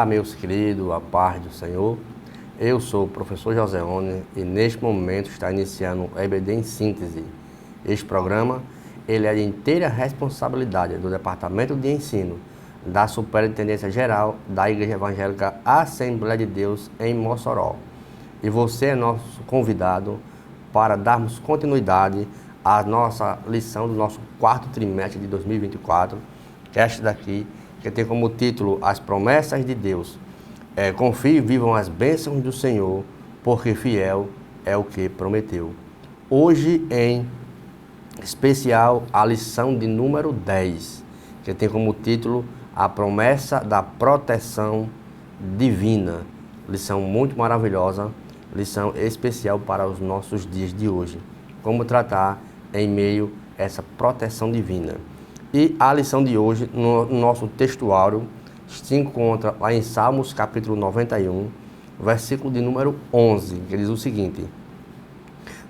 Olá, meus queridos, a paz do Senhor. Eu sou o professor Joseone e neste momento está iniciando o EBD em Síntese. Este programa ele é de inteira responsabilidade do Departamento de Ensino da Superintendência Geral da Igreja Evangélica Assembleia de Deus em Mossoró. E você é nosso convidado para darmos continuidade à nossa lição do nosso quarto trimestre de 2024, que é esta daqui, que tem como título As Promessas de Deus. Confie e vivam as bênçãos do Senhor, porque fiel é o que prometeu. Hoje, em especial, a lição de número 10, que tem como título A Promessa da Proteção Divina. Lição muito maravilhosa, lição especial para os nossos dias de hoje. Como tratar em meio a essa proteção divina. E a lição de hoje, no nosso textuário, se encontra lá em Salmos capítulo 91, versículo de número 11, que diz o seguinte: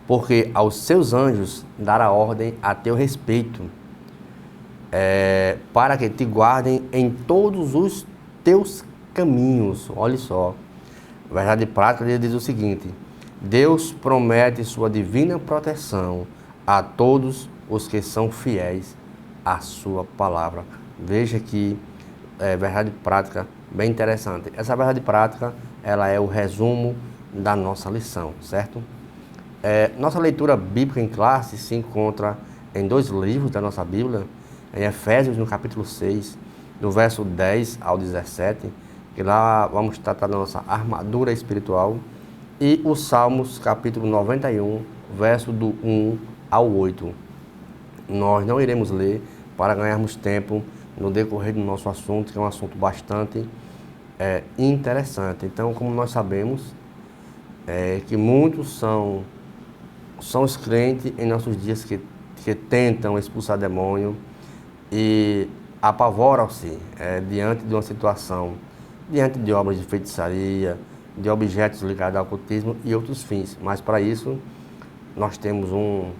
porque aos seus anjos dará ordem a teu respeito, para que te guardem em todos os teus caminhos. Olha só, a verdade prática ele diz o seguinte: Deus promete sua divina proteção a todos os que são fiéis à sua palavra. Veja que verdade prática bem interessante. Essa verdade prática, ela é o resumo da nossa lição, certo? Nossa leitura bíblica em classe se encontra em dois livros da nossa Bíblia, em Efésios, no capítulo 6, do verso 10 ao 17, que lá vamos tratar da nossa armadura espiritual, e os Salmos, capítulo 91, verso do 1 ao 8. Nós não iremos ler para ganharmos tempo no decorrer do nosso assunto, que é um assunto bastante interessante. Então, como nós sabemos, que muitos são os crentes em nossos dias que tentam expulsar demônio e apavoram-se diante de uma situação, diante de obras de feitiçaria, de objetos ligados ao ocultismo e outros fins. Mas para isso, nós temos um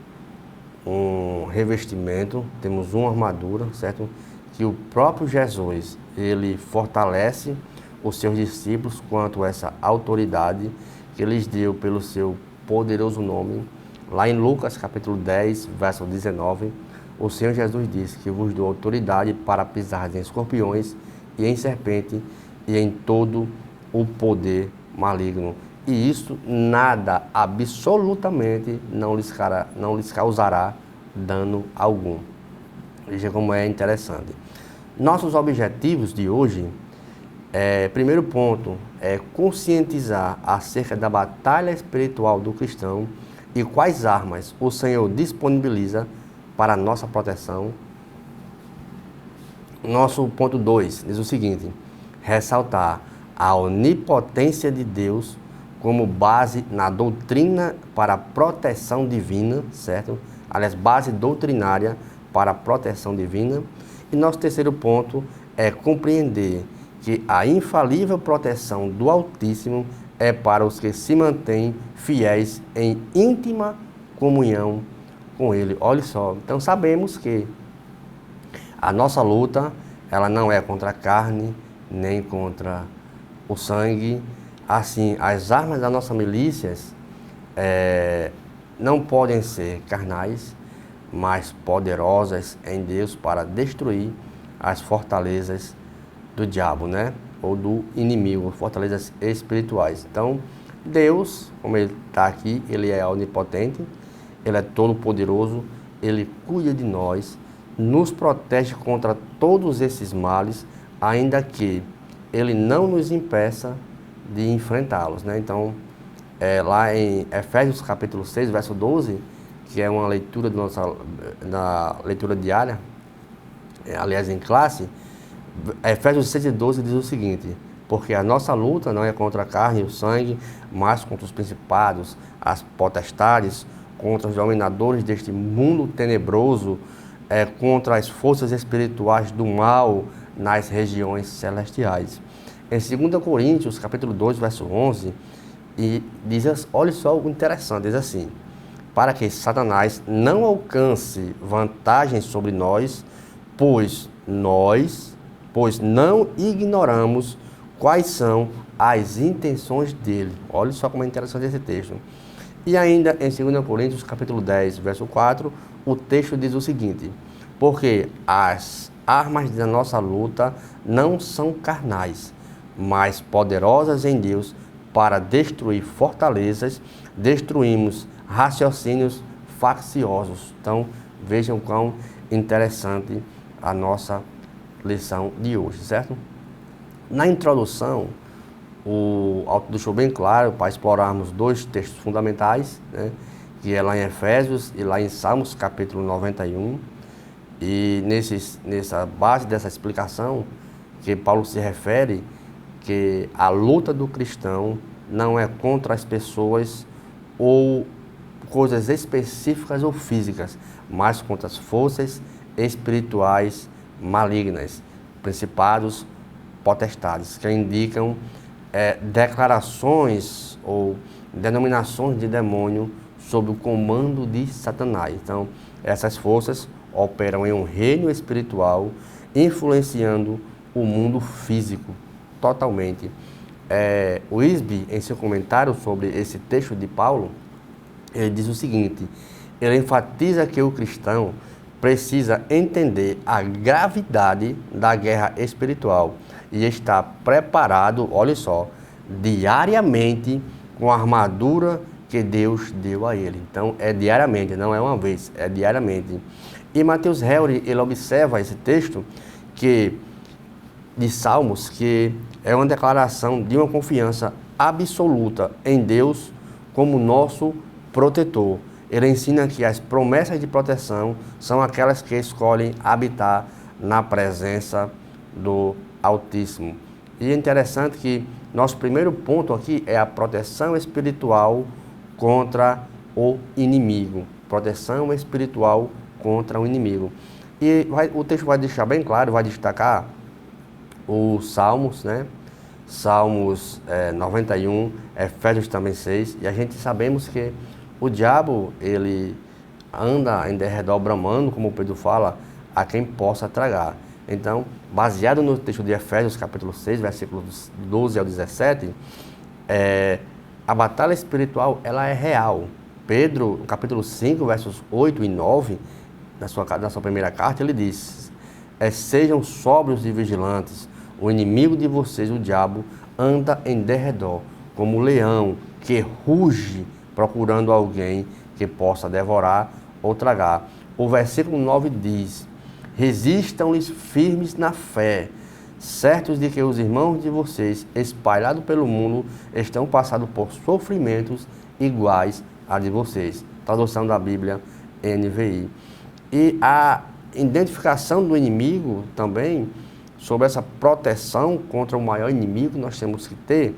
revestimento, temos uma armadura, certo? Que o próprio Jesus, ele fortalece os seus discípulos quanto a essa autoridade que lhes deu pelo seu poderoso nome. Lá em Lucas capítulo 10, verso 19, o Senhor Jesus disse que vos dou autoridade para pisar em escorpiões e em serpente e em todo o poder maligno. E isso nada, absolutamente, não lhes causará dano algum. Veja como é interessante. Nossos objetivos de hoje, primeiro ponto, é conscientizar acerca da batalha espiritual do cristão e quais armas o Senhor disponibiliza para a nossa proteção. Nosso ponto 2 diz o seguinte: ressaltar a onipotência de Deus como base na doutrina para a proteção divina, certo? Aliás, base doutrinária para a proteção divina. E nosso terceiro ponto é compreender que a infalível proteção do Altíssimo é para os que se mantêm fiéis em íntima comunhão com Ele. Olha só, então sabemos que a nossa luta, ela não é contra a carne, nem contra o sangue. Assim, as armas das nossas milícias não podem ser carnais, mas poderosas em Deus para destruir as fortalezas do diabo, né? Ou do inimigo, fortalezas espirituais. Então, Deus, como Ele está aqui, Ele é onipotente, Ele é todo-poderoso, Ele cuida de nós, nos protege contra todos esses males, ainda que Ele não nos impeça de enfrentá-los, né? Então, lá em Efésios capítulo 6, verso 12, que é uma leitura da leitura diária, aliás em classe, Efésios 6 e 12 diz o seguinte: porque a nossa luta não é contra a carne e o sangue, mas contra os principados, as potestades, contra os dominadores deste mundo tenebroso, contra as forças espirituais do mal nas regiões celestiais. Em 2 Coríntios, capítulo 2, verso 11, e diz, olha só o interessante, diz assim: para que Satanás não alcance vantagem sobre nós, pois não ignoramos quais são as intenções dele. Olha só como é interessante esse texto. E ainda em 2 Coríntios, capítulo 10, verso 4, o texto diz o seguinte: porque as armas da nossa luta não são carnais, mas poderosas em Deus para destruir fortalezas, destruímos raciocínios facciosos. Então, vejam quão interessante a nossa lição de hoje, certo? Na introdução, o autor deixou bem claro para explorarmos dois textos fundamentais, né, que é lá em Efésios e lá em Salmos, capítulo 91. E nessa base dessa explicação, que Paulo se refere que a luta do cristão não é contra as pessoas ou coisas específicas ou físicas, mas contra as forças espirituais malignas, principados, potestades, que indicam declarações ou denominações de demônio sob o comando de Satanás. Então, essas forças operam em um reino espiritual, influenciando o mundo físico totalmente. O Wisby, em seu comentário sobre esse texto de Paulo, ele diz o seguinte: ele enfatiza que o cristão precisa entender a gravidade da guerra espiritual e estar preparado, olha só, diariamente com a armadura que Deus deu a ele. Então, é diariamente, não é uma vez, é diariamente. E Mateus Henry, ele observa esse texto de Salmos, que é uma declaração de uma confiança absoluta em Deus como nosso protetor. Ele ensina que as promessas de proteção são aquelas que escolhem habitar na presença do Altíssimo. E é interessante que nosso primeiro ponto aqui é a proteção espiritual contra o inimigo. Proteção espiritual contra o inimigo. E o texto vai deixar bem claro, vai destacar os Salmos, né? Salmos 91, Efésios também 6, e a gente sabemos que o diabo, ele anda em derredor bramando, como o Pedro fala, a quem possa tragar. Então, baseado no texto de Efésios, capítulo 6, versículos 12 ao 17, a batalha espiritual, ela é real. Pedro, no capítulo 5, versos 8 e 9, na sua primeira carta, ele diz: sejam sóbrios e vigilantes, o inimigo de vocês, o diabo, anda em derredor, como um leão que ruge, procurando alguém que possa devorar ou tragar. O versículo 9 diz: resistam-lhes firmes na fé, certos de que os irmãos de vocês, espalhados pelo mundo, estão passando por sofrimentos iguais a de vocês. Tradução da Bíblia NVI. E a identificação do inimigo também, sobre essa proteção contra o maior inimigo que nós temos que ter,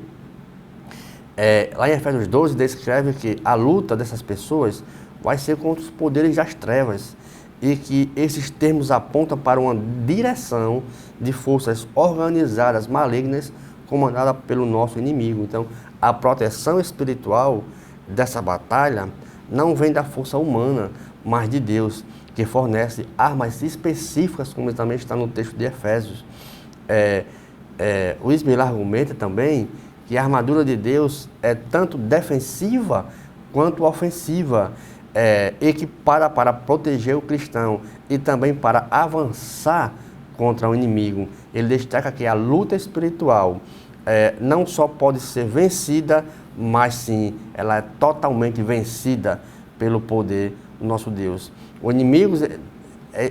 lá em Efésios 12 descreve que a luta dessas pessoas vai ser contra os poderes das trevas e que esses termos apontam para uma direção de forças organizadas malignas comandada pelo nosso inimigo. Então, a proteção espiritual dessa batalha não vem da força humana, mas de Deus, que fornece armas específicas, como também está no texto de Efésios. O Ismael argumenta também que a armadura de Deus é tanto defensiva quanto ofensiva, equipada para proteger o cristão e também para avançar contra o inimigo. Ele destaca que a luta espiritual não só pode ser vencida, mas sim, ela é totalmente vencida pelo poder do nosso Deus. Os inimigos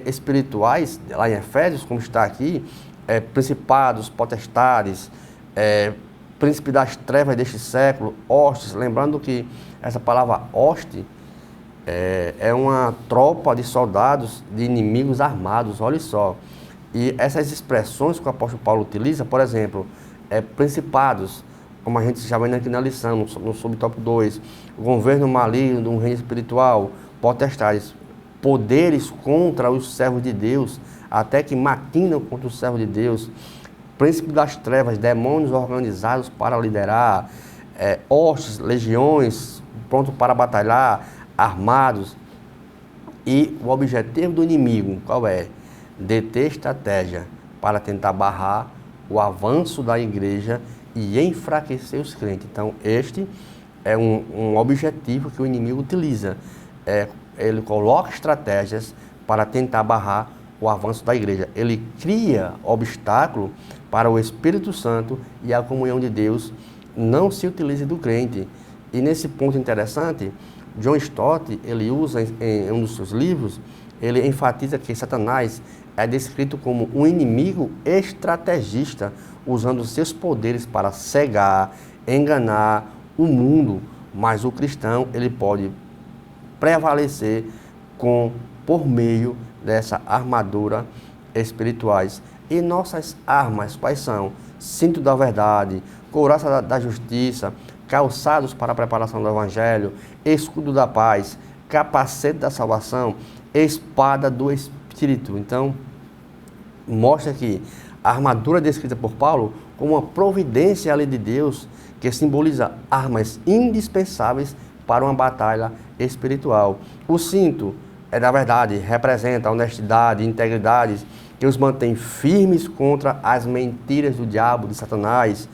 espirituais, lá em Efésios, como está aqui, principados, potestades, príncipe das trevas deste século, hostes. Lembrando que essa palavra hoste é uma tropa de soldados de inimigos armados, olha só. E essas expressões que o apóstolo Paulo utiliza, por exemplo, principados, como a gente já vem aqui na lição, no subtópico 2, o governo maligno de um reino espiritual, potestades, poderes contra os servos de Deus, até que maquinam contra os servos de Deus, príncipe das trevas, demônios organizados para liderar, hostes, legiões, prontos para batalhar, armados. E o objetivo do inimigo, qual é? Deter estratégia para tentar barrar o avanço da igreja e enfraquecer os crentes. Então, este é um objetivo que o inimigo utiliza. Ele coloca estratégias para tentar barrar o avanço da igreja. Ele cria obstáculo para o Espírito Santo e a comunhão de Deus não se utilize do crente. E nesse ponto interessante, John Stott, ele usa em um dos seus livros, ele enfatiza que Satanás é descrito como um inimigo estrategista, usando seus poderes para cegar, enganar o mundo, mas o cristão ele pode prevalecer por meio dessa armadura espirituais. E nossas armas quais são? Cinto da verdade, couraça da justiça, calçados para a preparação do evangelho, escudo da paz, capacete da salvação, espada do Espírito. Então, mostra que a armadura descrita por Paulo como uma providência ali de Deus que simboliza armas indispensáveis para uma batalha espiritual. O cinto da verdade representa a honestidade e integridade que os mantém firmes contra as mentiras do diabo, de Satanás.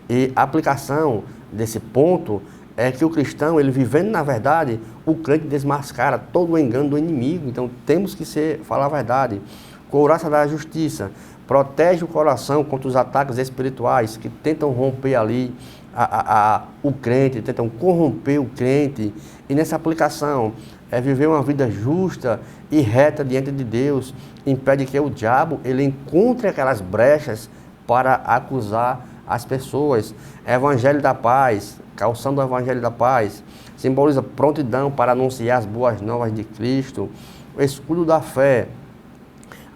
E a aplicação desse ponto é que o cristão, ele vivendo na verdade, o crente desmascara todo o engano do inimigo. Então temos que falar a verdade. Couraça da justiça protege o coração contra os ataques espirituais que tentam romper ali o crente, tentam corromper o crente. E nessa aplicação viver uma vida justa e reta diante de Deus impede que o diabo ele encontre aquelas brechas para acusar as pessoas. Evangelho da paz, calçando o evangelho da paz, simboliza prontidão para anunciar as boas novas de Cristo. O escudo da fé,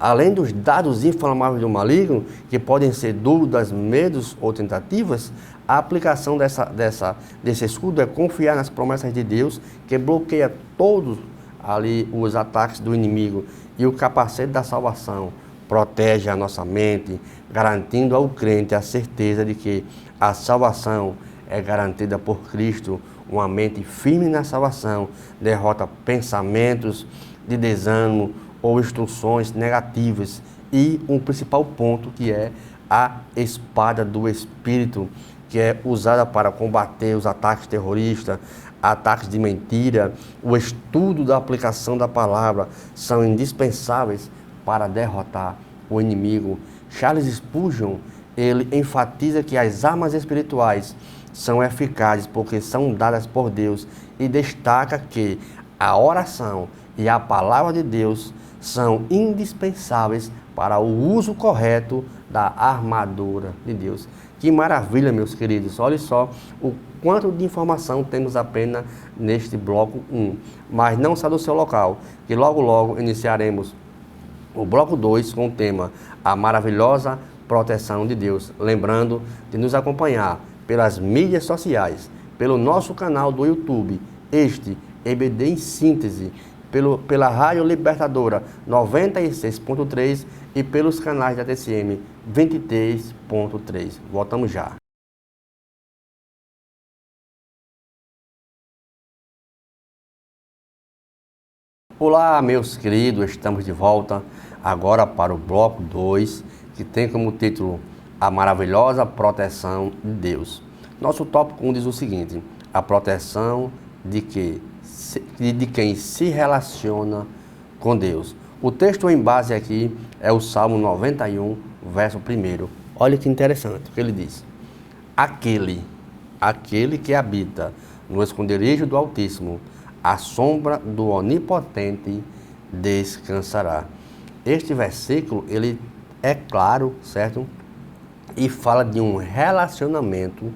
além dos dados inflamáveis do maligno, que podem ser dúvidas, medos ou tentativas, a aplicação desse escudo é confiar nas promessas de Deus, que bloqueia todos ali os ataques do inimigo. E o capacete da salvação protege a nossa mente, garantindo ao crente a certeza de que a salvação é garantida por Cristo. Uma mente firme na salvação derrota pensamentos de desânimo ou instruções negativas. E um principal ponto que é a espada do Espírito, que é usada para combater os ataques terroristas, ataques de mentira. O estudo da aplicação da palavra são indispensáveis para derrotar o inimigo. Charles Spurgeon, ele enfatiza que as armas espirituais são eficazes porque são dadas por Deus e destaca que a oração e a palavra de Deus são indispensáveis para o uso correto da armadura de Deus. Que maravilha, meus queridos. Olha só o quanto de informação temos apenas neste bloco 1. Mas não sai do seu local, que logo logo iniciaremos o bloco 2 com o tema A Maravilhosa Proteção de Deus. Lembrando de nos acompanhar pelas mídias sociais, pelo nosso canal do YouTube, EBD em Síntese, pela Rádio Libertadora 96.3 e pelos canais da TCM 23.3. Voltamos já. Olá, meus queridos, estamos de volta agora para o bloco 2, que tem como título A Maravilhosa Proteção de Deus. Nosso tópico 1 diz o seguinte: a proteção de quem se relaciona com Deus. O texto em base aqui é o Salmo 91, verso 1. Olha que interessante o que ele diz: aquele que habita no esconderijo do Altíssimo, à sombra do Onipotente descansará. Este versículo, ele é claro, certo? E fala de um relacionamento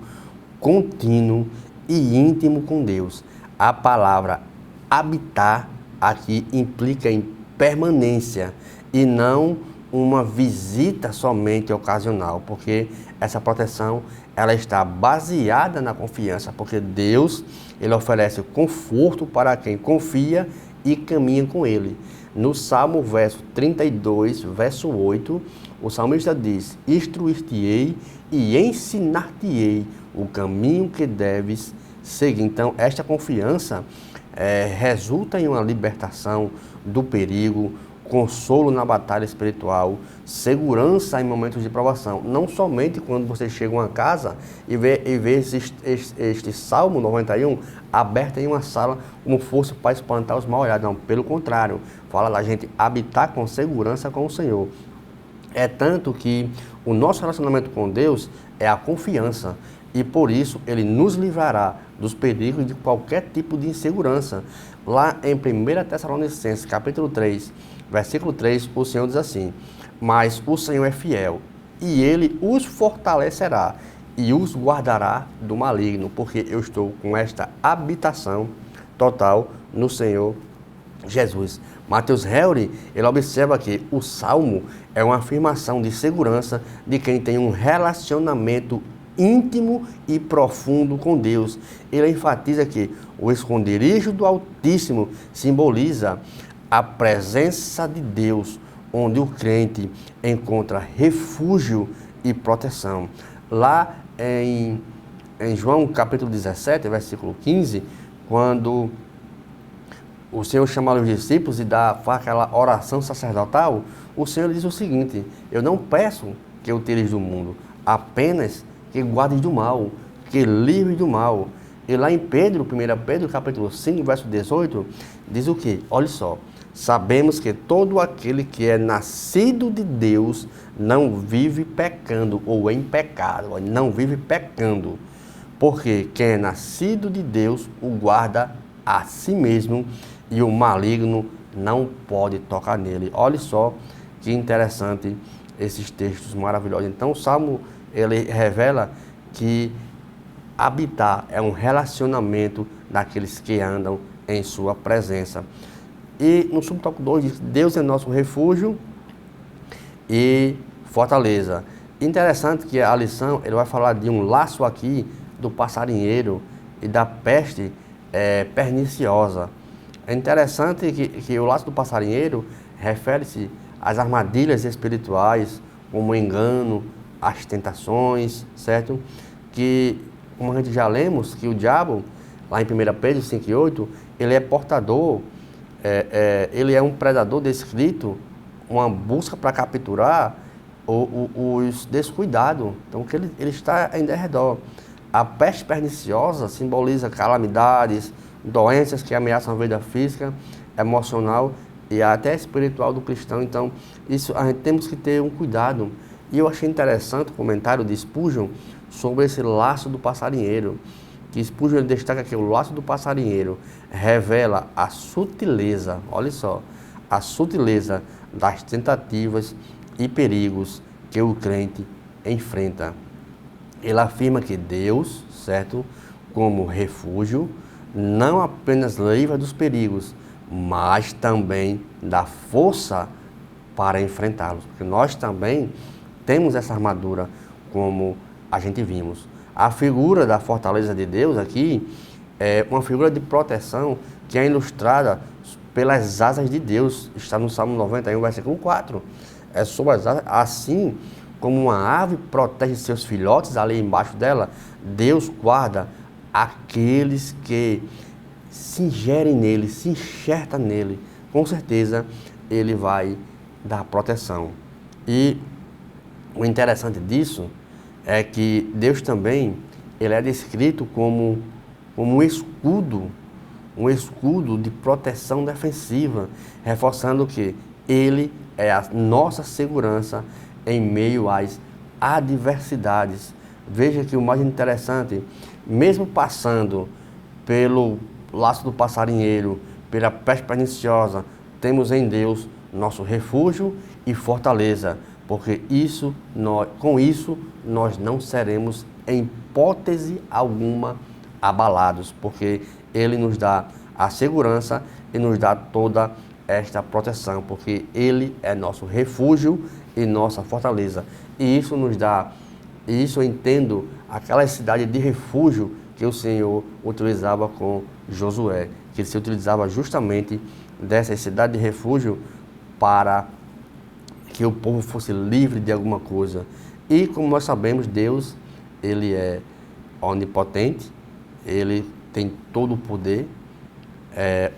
contínuo e íntimo com Deus. A palavra habitar aqui implica em permanência e não uma visita somente ocasional, porque essa proteção ela está baseada na confiança, porque Deus ele oferece conforto para quem confia e caminha com Ele. No Salmo, verso 32, verso 8, o salmista diz: instruir-te-ei e ensinar-te-ei o caminho que deves seguir. Então, esta confiança resulta em uma libertação do perigo, consolo na batalha espiritual, segurança em momentos de provação. Não somente quando você chega a uma casa e vê este Salmo 91 aberto em uma sala como fosse para espantar os mal-olhados. Não, pelo contrário, fala da gente habitar com segurança com o Senhor. É tanto que o nosso relacionamento com Deus é a confiança e por isso Ele nos livrará dos perigos de qualquer tipo de insegurança. Lá em 1 Tessalonicenses, capítulo 3, versículo 3, o Senhor diz assim: mas o Senhor é fiel e Ele os fortalecerá e os guardará do maligno, porque eu estou com esta habitação total no Senhor Jesus. Mateus Henry, ele observa que o Salmo é uma afirmação de segurança de quem tem um relacionamento íntimo e profundo com Deus. Ele enfatiza que o esconderijo do Altíssimo simboliza a presença de Deus, onde o crente encontra refúgio e proteção. Lá em João capítulo 17, versículo 15, quando o Senhor chama os discípulos e faz aquela oração sacerdotal, o Senhor diz o seguinte: eu não peço que eu tires do mundo, apenas que guardes do mal, que livres do mal. E lá em Pedro, 1 Pedro, capítulo 5, verso 18, diz o quê? Olha só: sabemos que todo aquele que é nascido de Deus não vive pecando ou em pecado, não vive pecando, porque quem é nascido de Deus o guarda a si mesmo e o maligno não pode tocar nele. Olha só que interessante esses textos maravilhosos. Então o Salmo, ele revela que habitar é um relacionamento daqueles que andam em sua presença. E no subtópico 2 diz: Deus é nosso refúgio e fortaleza. Interessante que a lição, ele vai falar de um laço aqui do passarinheiro e da peste perniciosa. É interessante que o laço do passarinheiro refere-se às armadilhas espirituais, como o engano, as tentações, certo? Que, como a gente já lemos, que o diabo, lá em 1 Pedro 5:8, ele é portador, ele é um predador descrito, uma busca para capturar os descuidados. Então, que ele está em derredor. A peste perniciosa simboliza calamidades, doenças que ameaçam a vida física, emocional e até espiritual do cristão. Então, isso a gente temos que ter um cuidado. E eu achei interessante o comentário de Spurgeon sobre esse laço do passarinheiro, que Spurgeon destaca que o laço do passarinheiro revela a sutileza, olha só, a sutileza das tentativas e perigos que o crente enfrenta. Ele afirma que Deus, certo, como refúgio, não apenas livra dos perigos, mas também dá força para enfrentá-los. Porque nós também temos essa armadura, como a gente vimos. A figura da fortaleza de Deus aqui é uma figura de proteção que é ilustrada pelas asas de Deus. Está no Salmo 91, versículo 4. É sobre as asas, assim como uma ave protege seus filhotes ali embaixo dela, Deus guarda aqueles que se ingerem nele, se enxertam nele. Com certeza ele vai dar proteção. E o interessante disso é que Deus também, ele é descrito como um escudo de proteção defensiva, reforçando que ele é a nossa segurança em meio às adversidades. Veja que o mais interessante, mesmo passando pelo laço do passarinheiro, pela peste perniciosa, temos em Deus nosso refúgio e fortaleza, porque com isso nós não seremos em hipótese alguma abalados, porque Ele nos dá a segurança e nos dá toda esta proteção, porque Ele é nosso refúgio e nossa fortaleza. E isso nos dá, e isso eu entendo, aquela cidade de refúgio que o Senhor utilizava com Josué, que ele se utilizava justamente dessa cidade de refúgio para que o povo fosse livre de alguma coisa. E como nós sabemos, Deus, ele é onipotente, ele tem todo o poder.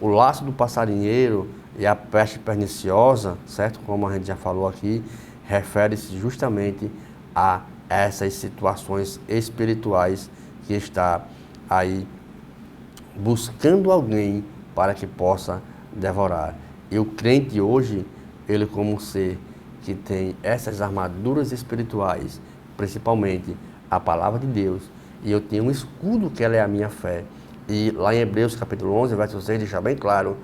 O laço do passarinheiro E a peste perniciosa, certo? Como a gente já falou aqui, refere-se justamente a essas situações espirituais que está aí buscando alguém para que possa devorar. E o crente hoje, ele como um ser que tem essas armaduras espirituais, principalmente a palavra de Deus, e eu tenho um escudo que ela é a minha fé. E lá em Hebreus capítulo 11, verso 6, deixa bem claro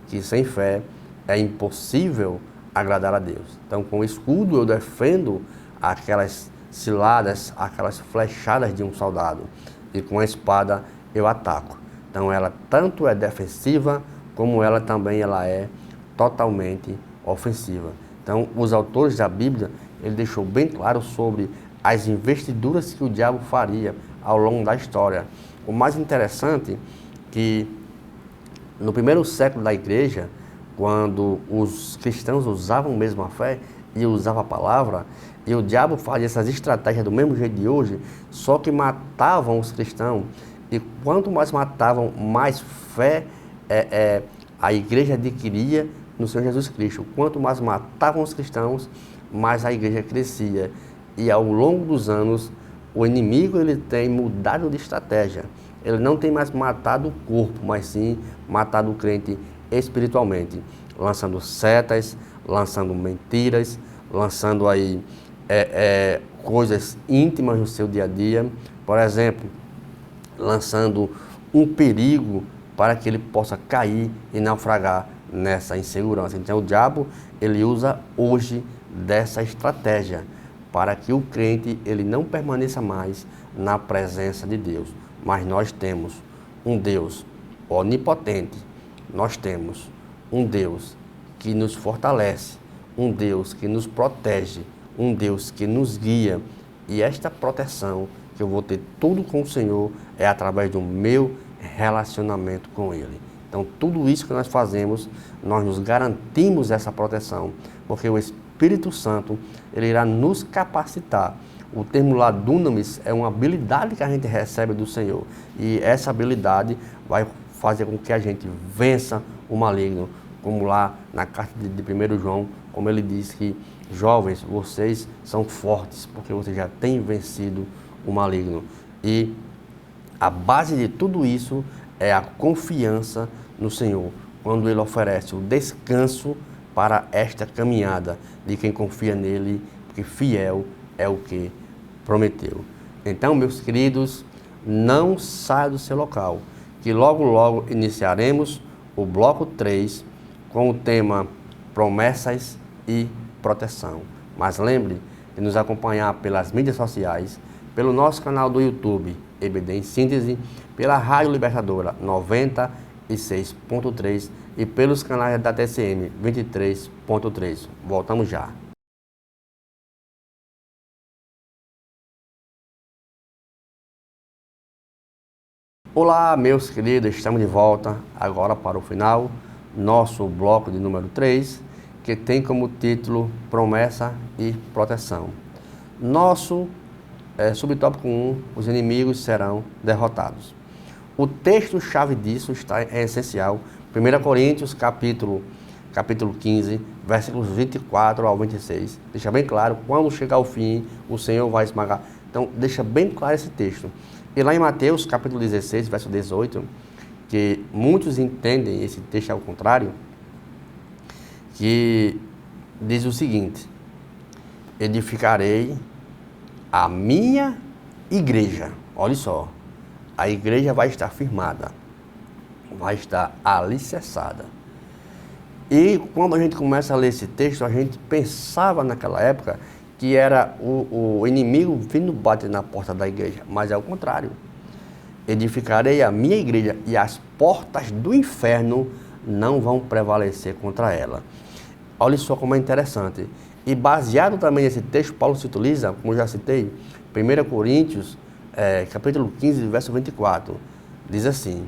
que sem fé é impossível agradar a Deus. Então, com o escudo eu defendo aquelas ciladas, aquelas flechadas de um soldado. E com a espada eu ataco. Então, ela tanto é defensiva, como ela também é totalmente ofensiva. Então, os autores da Bíblia, ele deixou bem claro sobre as investiduras que o diabo faria ao longo da história. O mais interessante é que no primeiro século da igreja, quando os cristãos usavam mesmo a fé e usavam a palavra, e o diabo fazia essas estratégias do mesmo jeito de hoje, só que matavam os cristãos. E quanto mais matavam, mais fé a igreja adquiria no Senhor Jesus Cristo. Quanto mais matavam os cristãos, mais a igreja crescia. E ao longo dos anos, o inimigo ele tem mudado de estratégia. Ele não tem mais matado o corpo, mas sim matado o crente espiritualmente, lançando setas, lançando mentiras, lançando aí coisas íntimas no seu dia a dia. Por exemplo, lançando um perigo para que ele possa cair e naufragar nessa insegurança. Então o diabo, ele usa hoje dessa estratégia para que o crente ele não permaneça mais na presença de Deus. Mas nós temos um Deus onipotente, nós temos um Deus que nos fortalece, um Deus que nos protege, um Deus que nos guia. E esta proteção que eu vou ter tudo com o Senhor é através do meu relacionamento com Ele. Então, tudo isso que nós fazemos, nós nos garantimos essa proteção, porque o Espírito Santo, ele irá nos capacitar. O termo lá, dunamis, é uma habilidade que a gente recebe do Senhor. E essa habilidade vai fazer com que a gente vença o maligno. Como lá na carta de 1 João, como ele diz que, jovens, vocês são fortes, porque vocês já têm vencido o maligno. E a base de tudo isso é a confiança no Senhor, quando Ele oferece o descanso para esta caminhada de quem confia nele, porque fiel é o que prometeu. Então, meus queridos, não saia do seu local, que logo logo iniciaremos o bloco 3 com o tema promessas e proteção. Mas lembre de nos acompanhar pelas mídias sociais, pelo nosso canal do YouTube, EBD em Síntese, pela Rádio Libertadora 96.3 e pelos canais da TCM 23.3. Voltamos já. Olá, meus queridos, estamos de volta agora para o final, nosso bloco de número 3, que tem como título Promessa e Proteção. Nosso subtópico 1, os inimigos serão derrotados. O texto-chave disso é essencial, 1 Coríntios, capítulo 15, versículos 24 ao 26. Deixa bem claro, quando chegar o fim, o Senhor vai esmagar. Então, deixa bem claro esse texto. E lá em Mateus, capítulo 16, verso 18, que muitos entendem esse texto ao contrário, que diz o seguinte: edificarei a minha igreja. Olha só, a igreja vai estar firmada, vai estar alicerçada. E quando a gente começa a ler esse texto, a gente pensava naquela época que era o inimigo vindo bater na porta da igreja, mas é o contrário. Edificarei a minha igreja e as portas do inferno não vão prevalecer contra ela. Olha só como é interessante. E baseado também nesse texto, Paulo se utiliza, como já citei, 1 Coríntios, capítulo 15, verso 24, diz assim: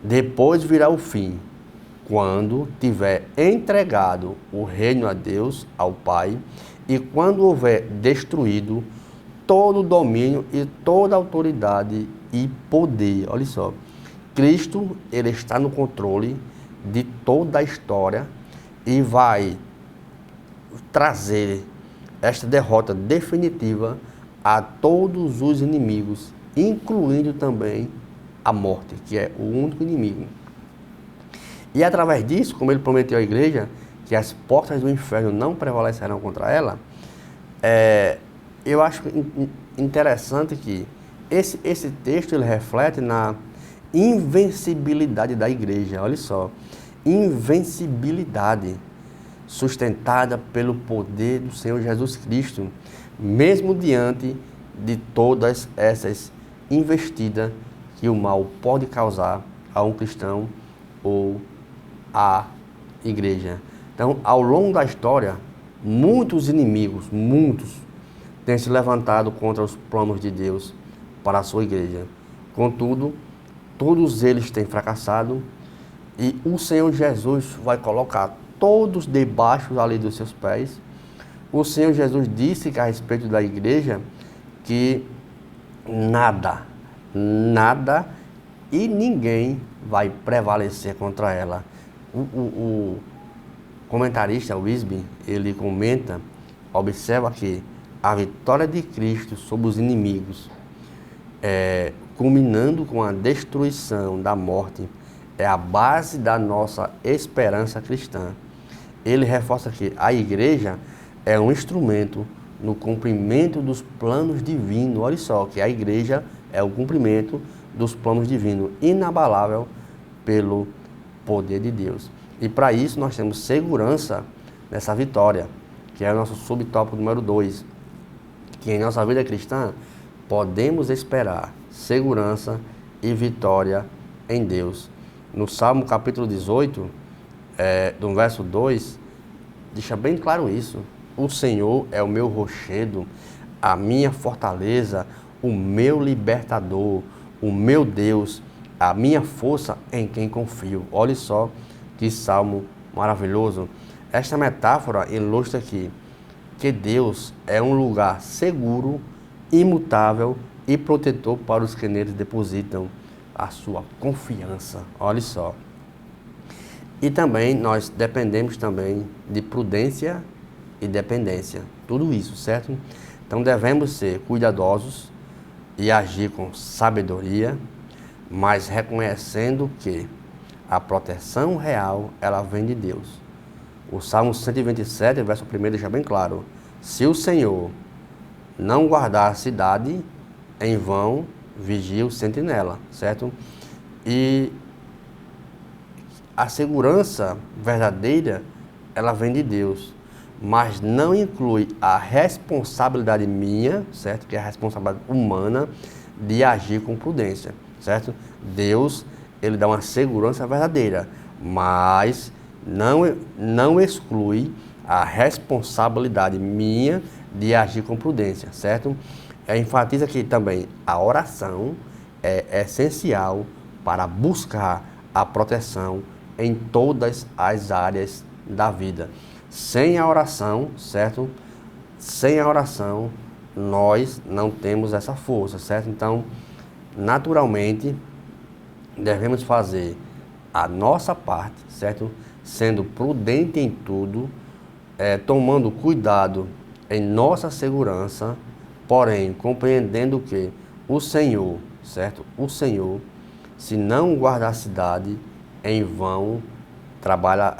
depois virá o fim, quando tiver entregado o reino a Deus, ao Pai, e quando houver destruído todo o domínio e toda a autoridade e poder. Olha só, Cristo, ele está no controle, de toda a história e vai trazer esta derrota definitiva a todos os inimigos, incluindo também a morte, que é o único inimigo. E através disso, como ele prometeu à igreja, que as portas do inferno não prevalecerão contra ela, eu acho interessante que esse texto ele reflete na invencibilidade da igreja. Olha só, invencibilidade sustentada pelo poder do Senhor Jesus Cristo, mesmo diante de todas essas investidas que o mal pode causar a um cristão ou à igreja. Então, ao longo da história, muitos inimigos, têm se levantado contra os planos de Deus para a sua igreja. Contudo, todos eles têm fracassado e o Senhor Jesus vai colocar todos debaixo da lei dos seus pés. O Senhor Jesus disse que a respeito da igreja que nada e ninguém vai prevalecer contra ela. O comentarista Wisby, ele comenta, observa que a vitória de Cristo sobre os inimigos, culminando com a destruição da morte, é a base da nossa esperança cristã. Ele reforça que a igreja é um instrumento no cumprimento dos planos divinos. Olha só, que a igreja é o cumprimento dos planos divinos, inabalável pelo poder de Deus. E para isso nós temos segurança nessa vitória, que é o nosso subtópico número 2, que em nossa vida cristã podemos esperar segurança e vitória em Deus. No Salmo capítulo 18, do verso 2, deixa bem claro isso. O Senhor é o meu rochedo, a minha fortaleza, o meu libertador, o meu Deus, a minha força em quem confio. Olha só que salmo maravilhoso. Esta metáfora ilustra aqui que Deus é um lugar seguro, imutável e protetor para os que neles depositam a sua confiança. Olha só. E também nós dependemos também de prudência e dependência. Tudo isso, certo? Então devemos ser cuidadosos e agir com sabedoria, mas reconhecendo que a proteção real, ela vem de Deus. O Salmo 127, verso 1, deixa bem claro: se o Senhor não guardar a cidade, em vão vigia o sentinela, certo? E a segurança verdadeira, ela vem de Deus, mas não inclui a responsabilidade minha, certo? Que é a responsabilidade humana de agir com prudência, certo? Deus, ele dá uma segurança verdadeira, mas não exclui a responsabilidade minha de agir com prudência, certo? Enfatiza que também a oração é essencial para buscar a proteção em todas as áreas da vida. Sem a oração, certo? Sem a oração, nós não temos essa força, certo? Então, naturalmente, devemos fazer a nossa parte, certo? Sendo prudente em tudo, tomando cuidado em nossa segurança, porém, compreendendo que o Senhor, certo? O Senhor, se não guardar a cidade, em vão trabalha,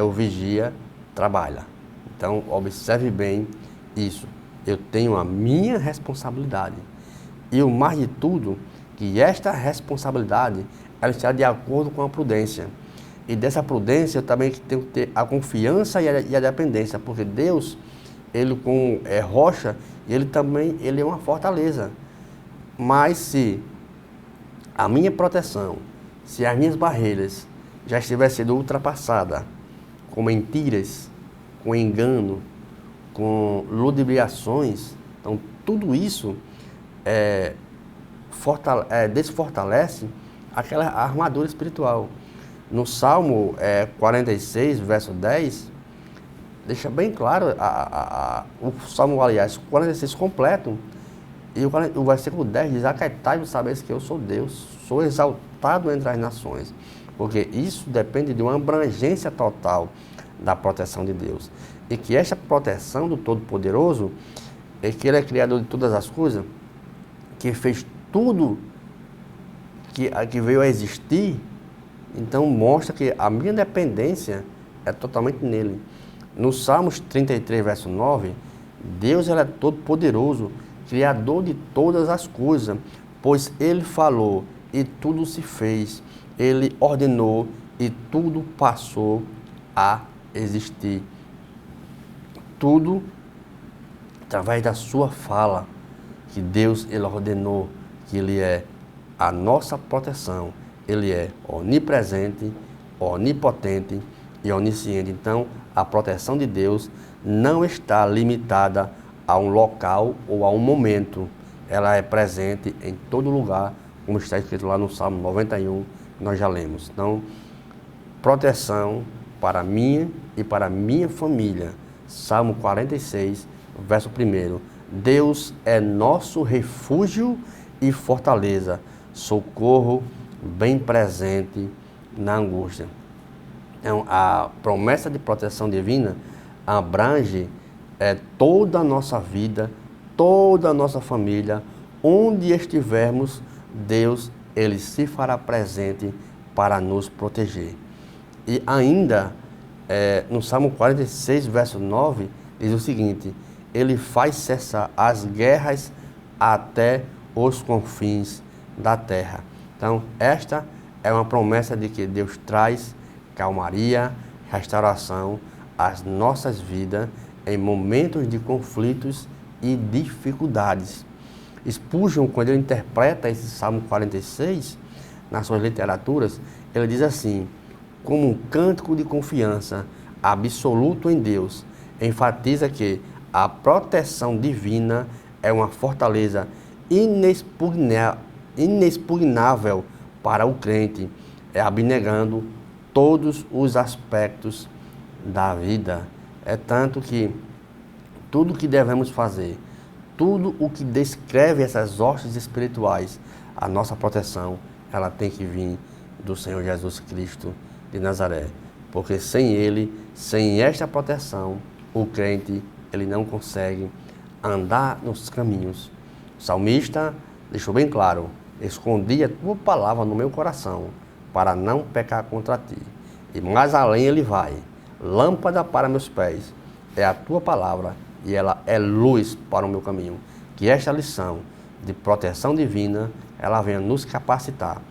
o vigia trabalha. Então, observe bem isso. Eu tenho a minha responsabilidade. E o mais de tudo, que esta responsabilidade, ela está de acordo com a prudência. E dessa prudência, eu também tenho que ter a confiança e a dependência, porque Deus, ele como é rocha, ele é uma fortaleza. Mas se a minha proteção, se as minhas barreiras já estiverem sendo ultrapassadas com mentiras, com engano, com ludibriações, então tudo isso desfortalece aquela armadura espiritual. No Salmo 46, verso 10, deixa bem claro, o Salmo, aliás, 46 completo, e o versículo 10 diz: aquietai-vos, sabeis que eu sou Deus, sou exaltado entre as nações. porque isso depende de uma abrangência total da proteção de Deus. E que esta proteção do Todo-Poderoso é que Ele é criador de todas as coisas, que fez tudo que veio a existir. Então mostra que a minha dependência é totalmente nele. No Salmos 33, verso 9, Deus é todo-poderoso, criador de todas as coisas, pois Ele falou e tudo se fez, Ele ordenou e tudo passou a existir. Tudo através da sua fala, que Deus Ele ordenou, que Ele é a nossa proteção. Ele é onipresente, onipotente e onisciente. Então, a proteção de Deus não está limitada a um local ou a um momento. Ela é presente em todo lugar, como está escrito lá no Salmo 91, que nós já lemos. Então, proteção para mim e para minha família. Salmo 46, verso 1. Deus é nosso refúgio e fortaleza, socorro bem presente na angústia. Então, a promessa de proteção divina abrange toda a nossa vida, toda a nossa família. Onde estivermos, Deus Ele se fará presente para nos proteger. E ainda, no Salmo 46, verso 9, diz o seguinte: Ele faz cessar as guerras até os confins da terra. Então, esta é uma promessa de que Deus traz calmaria, restauração às nossas vidas em momentos de conflitos e dificuldades. Spurgeon, quando ele interpreta esse Salmo 46, nas suas literaturas, ele diz assim: como um cântico de confiança absoluto em Deus, enfatiza que a proteção divina é uma fortaleza inexpugnável para o crente, abnegando todos os aspectos da vida. É tanto que tudo que devemos fazer, tudo o que descreve essas hostes espirituais, a nossa proteção, ela tem que vir do Senhor Jesus Cristo de Nazaré. Porque sem Ele, sem esta proteção, o crente, ele não consegue andar nos caminhos. O salmista deixou bem claro: escondi a tua palavra no meu coração, para não pecar contra ti. E mais além ele vai: lâmpada para meus pés é a tua palavra, e ela é luz para o meu caminho. Que esta lição de proteção divina, ela venha nos capacitar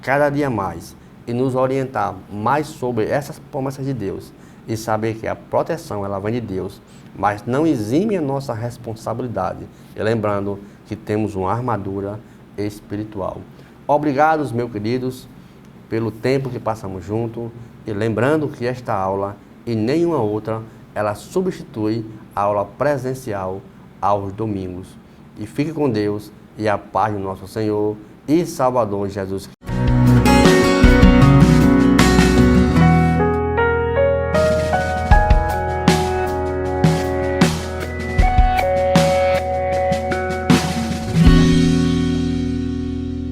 cada dia mais e nos orientar mais sobre essas promessas de Deus, e saber que a proteção, ela vem de Deus, mas não exime a nossa responsabilidade. E lembrando que temos uma armadura espiritual. Obrigados, meus queridos, pelo tempo que passamos juntos, e lembrando que esta aula e nenhuma outra, ela substitui a aula presencial aos domingos. E fique com Deus e a paz do nosso Senhor e Salvador Jesus Cristo.